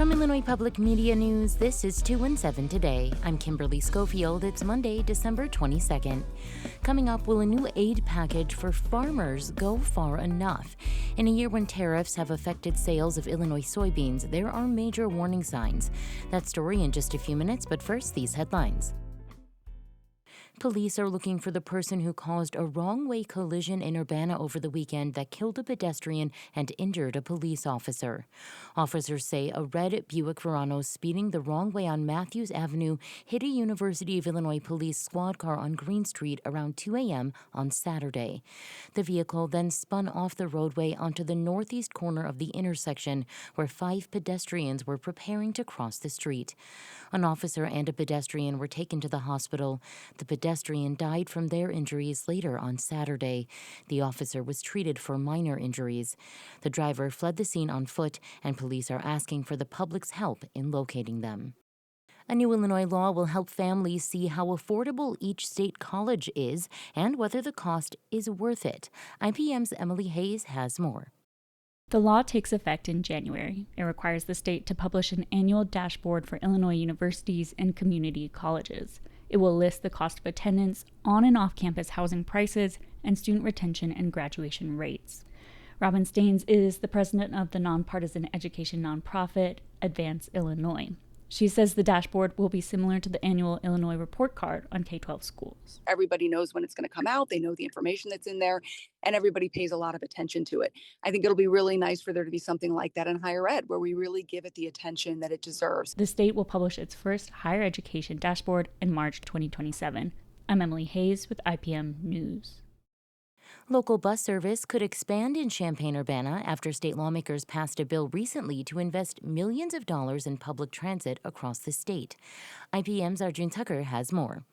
From Illinois Public Media News, this is 2 in 7 Today. I'm Kimberly Schofield. It's Monday, December 22nd. Coming up, will a new aid package for farmers go far enough? In a year when tariffs have affected sales of Illinois soybeans, there are major warning signs. That story in just a few minutes, but first, these headlines. Police are looking for the person who caused a wrong-way collision in Urbana over the weekend that killed a pedestrian and injured a police officer. Officers say a red Buick Verano speeding the wrong way on Matthews Avenue hit a University of Illinois police squad car on Green Street around 2 a.m. on Saturday. The vehicle then spun off the roadway onto the northeast corner of the intersection, where 5 pedestrians were preparing to cross the street. An officer and a pedestrian were taken to the hospital. The pedestrian died from their injuries later on Saturday. The officer was treated for minor injuries. The driver fled the scene on foot, and police are asking for the public's help in locating them. A new Illinois law will help families see how affordable each state college is and whether the cost is worth it. IPM's Emily Hayes has more. The law takes effect in January. It requires the state to publish an annual dashboard for Illinois universities and community colleges. It will list the cost of attendance, on and off-campus housing prices, and student retention and graduation rates. Robin Staines is the president of the nonpartisan education nonprofit Advance Illinois. She says the dashboard will be similar to the annual Illinois report card on K-12 schools. Everybody knows when it's going to come out. They know the information that's in there, and everybody pays a lot of attention to it. I think it'll be really nice for there to be something like that in higher ed, where we really give it the attention that it deserves. The state will publish its first higher education dashboard in March 2027. I'm Emily Hayes with IPM News. Local bus service could expand in Champaign-Urbana after state lawmakers passed a bill recently to invest millions of dollars in public transit across the state. IPM's Arjun Tucker has more.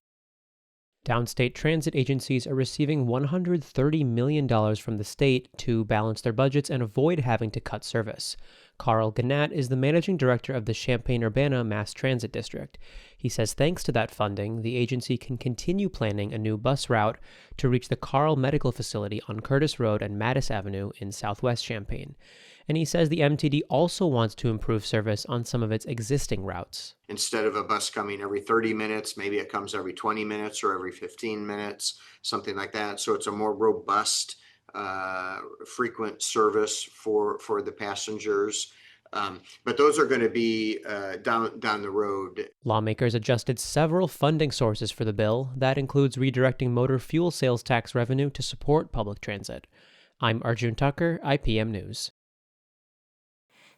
Downstate transit agencies are receiving $130 million from the state to balance their budgets and avoid having to cut service. Carl Gannat is the managing director of the Champaign-Urbana Mass Transit District. He says thanks to that funding, the agency can continue planning a new bus route to reach the Carl Medical Facility on Curtis Road and Mattis Avenue in southwest Champaign. And he says the MTD also wants to improve service on some of its existing routes. Instead of a bus coming every 30 minutes, maybe it comes every 20 minutes or every 15 minutes, something like that. So it's a more robust, frequent service for the passengers. But those are going to be down the road. Lawmakers adjusted several funding sources for the bill. That includes redirecting motor fuel sales tax revenue to support public transit. I'm Arjun Tucker, IPM News.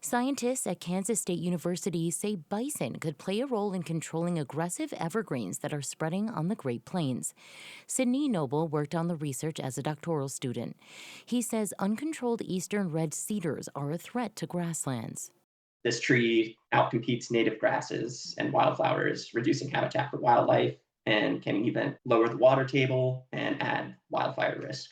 Scientists at Kansas State University say bison could play a role in controlling aggressive evergreens that are spreading on the Great Plains. Sidney Noble worked on the research as a doctoral student. He says uncontrolled eastern red cedars are a threat to grasslands. This tree outcompetes native grasses and wildflowers, reducing habitat for wildlife, and can even lower the water table and add wildfire risk.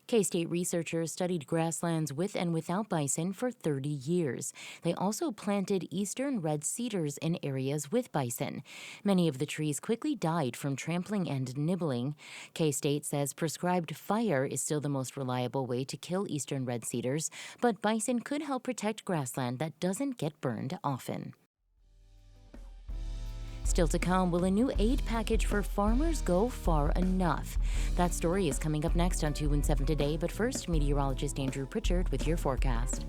K-State researchers studied grasslands with and without bison for 30 years. They also planted eastern red cedars in areas with bison. Many of the trees quickly died from trampling and nibbling. K-State says prescribed fire is still the most reliable way to kill eastern red cedars, but bison could help protect grassland that doesn't get burned often. Still to come, will a new aid package for farmers go far enough? That story is coming up next on 2 in 7 Today, but first, meteorologist Andrew Pritchard with your forecast.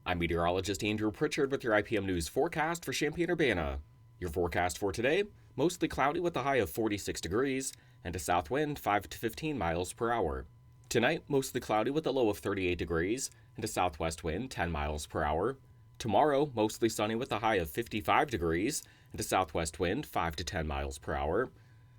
I'm meteorologist Andrew Pritchard with your IPM News forecast for Champaign-Urbana. Your forecast for today, mostly cloudy with a high of 46 degrees and a south wind 5 to 15 miles per hour. Tonight, mostly cloudy with a low of 38 degrees and a southwest wind 10 miles per hour. Tomorrow, mostly sunny with a high of 55 degrees and a southwest wind 5 to 10 miles per hour.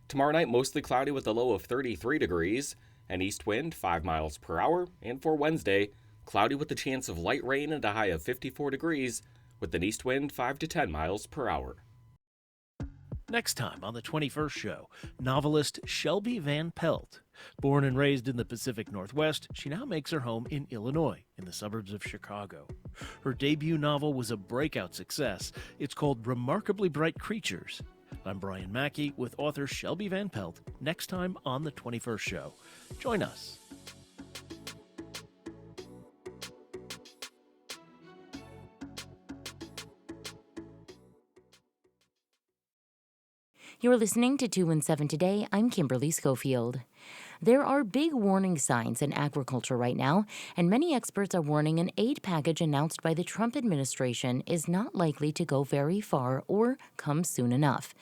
Tomorrow night, mostly cloudy with a low of 33 degrees and east wind 5 miles per hour. And for Wednesday, cloudy with a chance of light rain and a high of 54 degrees with an east wind 5 to 10 miles per hour. Next time on the 21st show, novelist Shelby Van Pelt. Born and raised in the Pacific Northwest, she now makes her home in Illinois, in the suburbs of Chicago. Her debut novel was a breakout success. It's called Remarkably Bright Creatures. I'm Brian Mackey with author Shelby Van Pelt, next time on the 21st show. Join us. You're listening to 217 Today. I'm Kimberly Schofield. There are big warning signs in agriculture right now, and many experts are warning an aid package announced by the Trump administration is not likely to go very far or come soon enough.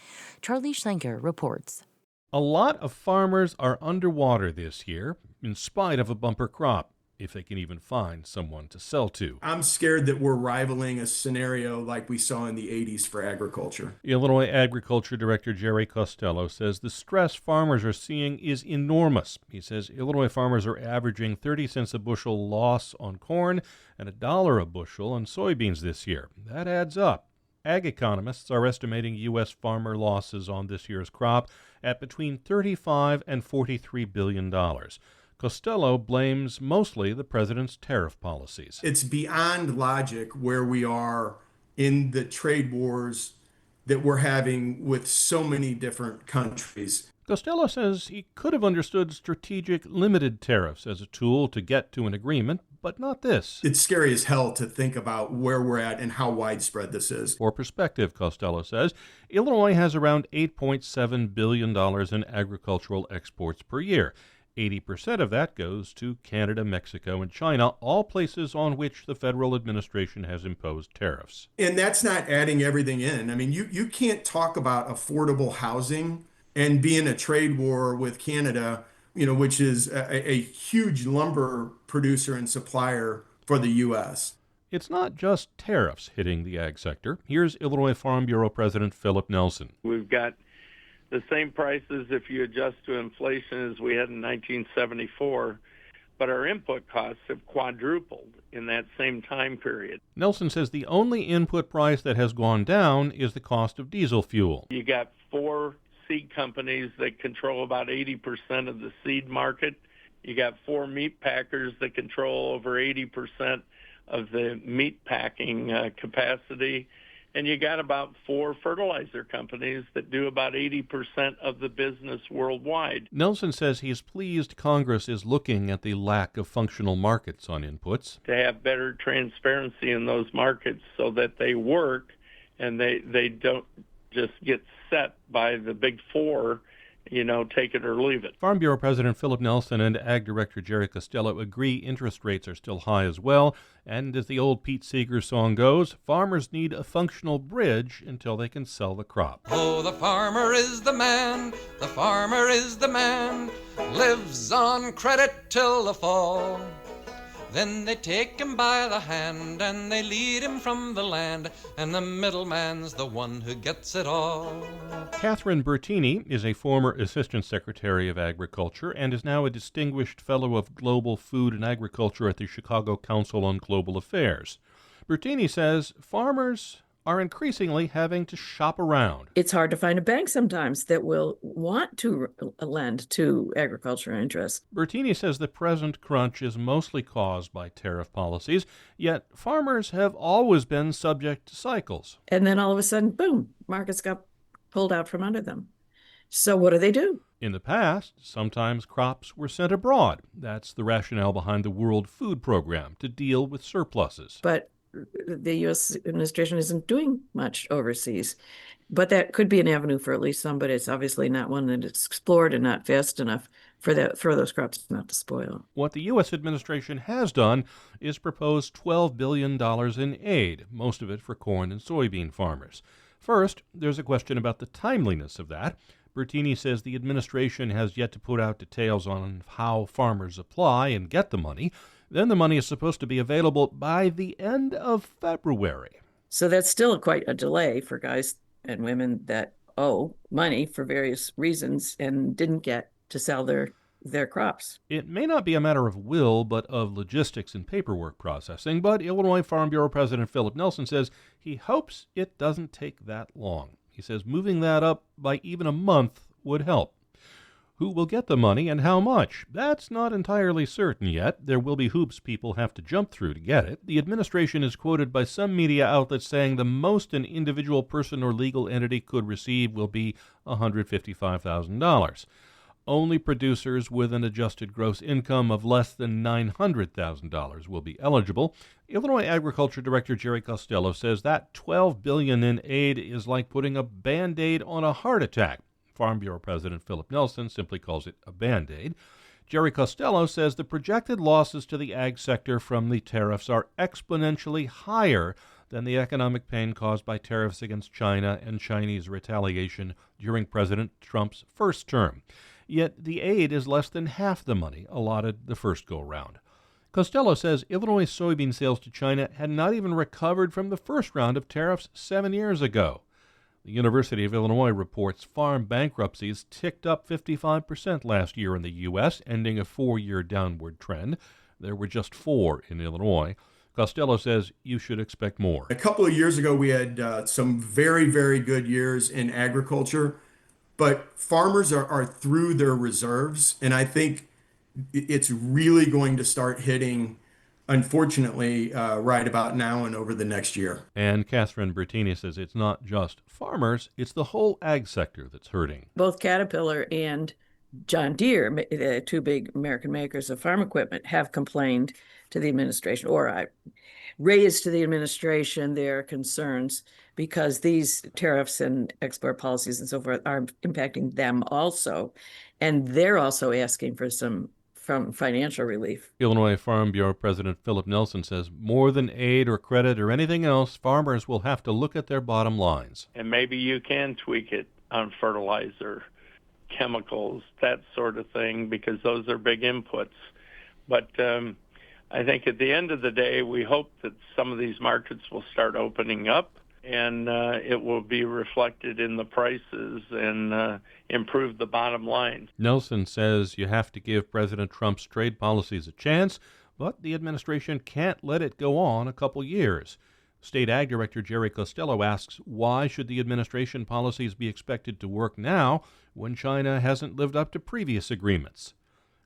Charlie Schlenker reports. A lot of farmers are underwater this year, in spite of a bumper crop, if they can even find someone to sell to. I'm scared that we're rivaling a scenario like we saw in the 80s for agriculture. Illinois Agriculture Director Jerry Costello says the stress farmers are seeing is enormous. He says Illinois farmers are averaging 30 cents a bushel loss on corn and $1 a bushel on soybeans this year. That adds up. Ag economists are estimating U.S. farmer losses on this year's crop at between $35 and $43 billion. Costello blames mostly the president's tariff policies. It's beyond logic where we are in the trade wars that we're having with so many different countries. Costello says he could have understood strategic limited tariffs as a tool to get to an agreement, but not this. It's scary as hell to think about where we're at and how widespread this is. For perspective, Costello says, Illinois has around $8.7 billion in agricultural exports per year. 80% of that goes to Canada, Mexico, and China, all places on which the federal administration has imposed tariffs. And that's not adding everything in. I mean, you can't talk about affordable housing and be in a trade war with Canada, which is a huge lumber producer and supplier for the U.S. It's not just tariffs hitting the ag sector. Here's Illinois Farm Bureau President Philip Nelson. We've got the same prices if you adjust to inflation as we had in 1974, but our input costs have quadrupled in that same time period. Nelson says the only input price that has gone down is the cost of diesel fuel. You got 4 seed companies that control about 80% of the seed market. You got 4 meat packers that control over 80% of the meat packing capacity. And you got about 4 fertilizer companies that do about 80% of the business worldwide. Nelson says he is pleased Congress is looking at the lack of functional markets on inputs. To have better transparency in those markets so that they work and they don't just get set by the big 4, take it or leave it. Farm Bureau President Philip Nelson and Ag Director Jerry Costello agree interest rates are still high as well. And as the old Pete Seeger song goes, farmers need a functional bridge until they can sell the crop. Oh, the farmer is the man, the farmer is the man, lives on credit till the fall. Then they take him by the hand and they lead him from the land, and the middleman's the one who gets it all. Catherine Bertini is a former Assistant Secretary of Agriculture and is now a Distinguished Fellow of Global Food and Agriculture at the Chicago Council on Global Affairs. Bertini says farmers are increasingly having to shop around. It's hard to find a bank sometimes that will want to lend to agriculture interests. Bertini says the present crunch is mostly caused by tariff policies, yet farmers have always been subject to cycles. And then all of a sudden, boom, markets got pulled out from under them. So what do? In the past, sometimes crops were sent abroad. That's the rationale behind the World Food Program, to deal with surpluses. But the U.S. administration isn't doing much overseas. But that could be an avenue for at least some, but it's obviously not one that is explored and not fast enough for those crops not to spoil. What the U.S. administration has done is propose $12 billion in aid, most of it for corn and soybean farmers. First, there's a question about the timeliness of that. Bertini says the administration has yet to put out details on how farmers apply and get the money. Then the money is supposed to be available by the end of February. So that's still quite a delay for guys and women that owe money for various reasons and didn't get to sell their crops. It may not be a matter of will, but of logistics and paperwork processing, but Illinois Farm Bureau President Philip Nelson says he hopes it doesn't take that long. He says moving that up by even a month would help. Who will get the money and how much? That's not entirely certain yet. There will be hoops people have to jump through to get it. The administration is quoted by some media outlets saying the most an individual person or legal entity could receive will be $155,000. Only producers with an adjusted gross income of less than $900,000 will be eligible. Illinois Agriculture Director Jerry Costello says that $12 billion in aid is like putting a Band-Aid on a heart attack. Farm Bureau President Philip Nelson simply calls it a Band-Aid. Jerry Costello says the projected losses to the ag sector from the tariffs are exponentially higher than the economic pain caused by tariffs against China and Chinese retaliation during President Trump's first term. Yet the aid is less than half the money allotted the first go-round. Costello says Illinois soybean sales to China had not even recovered from the first round of tariffs 7 years ago. The University of Illinois reports farm bankruptcies ticked up 55% last year in the U.S., ending a 4-year downward trend. There were just 4 in Illinois. Costello says you should expect more. A couple of years ago, we had some very, very good years in agriculture, but farmers are through their reserves, and I think it's really going to start hitting, unfortunately, right about now and over the next year. And Catherine Bertini says it's not just farmers, it's the whole ag sector that's hurting. Both Caterpillar and John Deere, the two big American makers of farm equipment, have complained to the administration, or raised to the administration their concerns because these tariffs and export policies and so forth are impacting them also. And they're also asking for some financial relief. Illinois Farm Bureau President Philip Nelson says more than aid or credit or anything else, farmers will have to look at their bottom lines. And maybe you can tweak it on fertilizer, chemicals, that sort of thing, because those are big inputs. But I think at the end of the day, we hope that some of these markets will start opening up, and it will be reflected in the prices and improve the bottom line. Nelson says you have to give President Trump's trade policies a chance, but the administration can't let it go on a couple years. State Ag Director Jerry Costello asks, why should the administration policies be expected to work now when China hasn't lived up to previous agreements?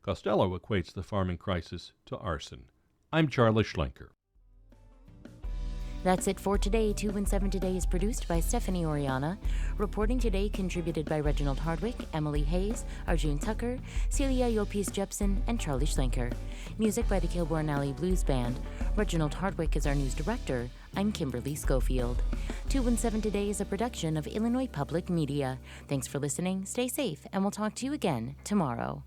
Costello equates the farming crisis to arson. I'm Charlie Schlenker. That's it for today. 2 and 7 Today is produced by Stephanie Oriana. Reporting today contributed by Reginald Hardwick, Emily Hayes, Arjun Tucker, Celia Yopis Jepson, and Charlie Schlenker. Music by the Kilbourne Alley Blues Band. Reginald Hardwick is our news director. I'm Kimberly Schofield. 2 and 7 Today is a production of Illinois Public Media. Thanks for listening, stay safe, and we'll talk to you again tomorrow.